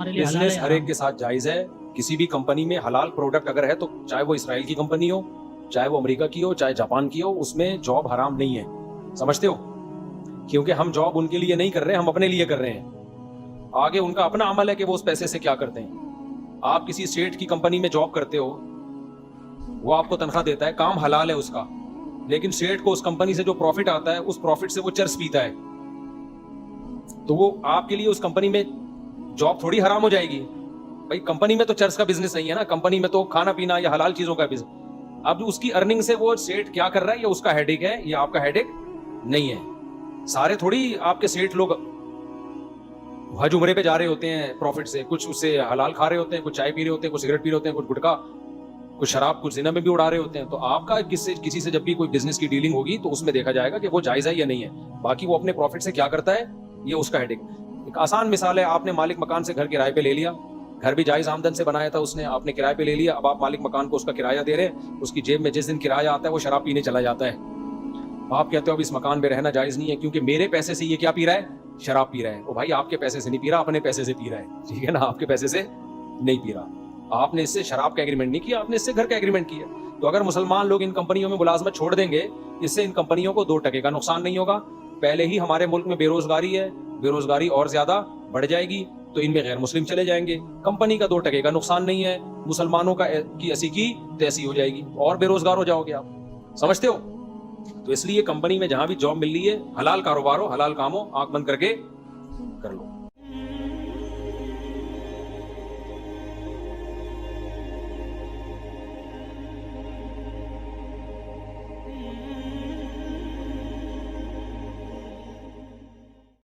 हमारे लिए हलाल बिजनेस है हर एक हराम? के साथ जायज है। किसी भी कंपनी में हलाल प्रोडक्ट अगर है तो चाहे वो इसराइल की कंपनी हो, चाहे वो अमेरिका की हो, चाहे जापान की हो, उसमें जॉब हराम नहीं है। समझते हो? क्योंकि हम जॉब उनके लिए नहीं कर रहे, हम अपने लिए कर रहे हैं। आगे उनका अपना अमल है कि वो उस पैसे से क्या करते हैं। आप किसी स्टेट की कंपनी में जॉब करते हो, वो आपको तनख्वाह देता है, काम हलाल है उसका, लेकिन स्टेट को उस कंपनी से जो प्रॉफिट आता है, उस प्रॉफिट से वो चर्स पीता है, तो वो आपके लिए उस कंपनी में जॉब थोड़ी हराम हो जाएगी। भाई कंपनी में तो चर्च का बिजनेस नहीं है ना, कंपनी में तो खाना पीना या हलाल चीजों का बिजनेस। अब उसकी अर्निंग से वो सेठ क्या कर रहा है, ये उसका हेडेक है, ये आपका हेडेक नहीं है। सारे थोड़ी आपके सेठ लोग हज उम्रे पे जा रहे होते हैं प्रॉफिट से, कुछ उससे हलाल खा रहे होते हैं, कुछ चाय पी रहे होते हैं, कुछ सिगरेट पी रहे होते हैं, कुछ गुटखा, कुछ शराब, कुछ जिना में भी उड़ा रहे होते हैं। तो आपका किसी से जब भी कोई बिजनेस की डीलिंग होगी तो उसमें देखा जाएगा कि वो जायज है या नहीं है। बाकी वो अपने प्रॉफिट से क्या करता है, ये उसका हेडेक। एक आसान मिसाल है, आपने मालिक मकान से घर किराए पे ले लिया, घर भी जायज आमदन से बनाया था उसने, आपने किराए पे ले लिया, अब आप मालिक मकान को उसका किराया दे रहे हैं, उसकी जेब में जिस दिन किराया आता है वो शराब पीने चला जाता है। आप कहते हो अब इस मकान में रहना जायज नहीं है क्योंकि मेरे पैसे से ये क्या पी रहा है, शराब पी रहा है। ओ भाई आपके पैसे से नहीं पी रहा, अपने पैसे से पी रहा है, ठीक है ना, आपके पैसे से नहीं पी रहा। आपने इससे शराब का एग्रीमेंट नहीं किया, आपने इससे घर का एग्रीमेंट किया। तो अगर मुसलमान लोग इन कंपनियों में मुलाजमत छोड़ देंगे, इससे इन कंपनियों को 2 टके का नुकसान नहीं होगा। पहले ही हमारे मुल्क में बेरोजगारी है, बेरोजगारी और ज्यादा बढ़ जाएगी, तो इनमें गैर मुस्लिम चले जाएंगे। कंपनी का 2 टके का नुकसान नहीं है, मुसलमानों का की ऐसी की तैसी हो जाएगी और बेरोजगार हो जाओगे आप। समझते हो? तो इसलिए कंपनी में जहां भी जॉब मिल रही है, हलाल कारोबार हो, हलाल काम हो, आंख बंद करके कर लो।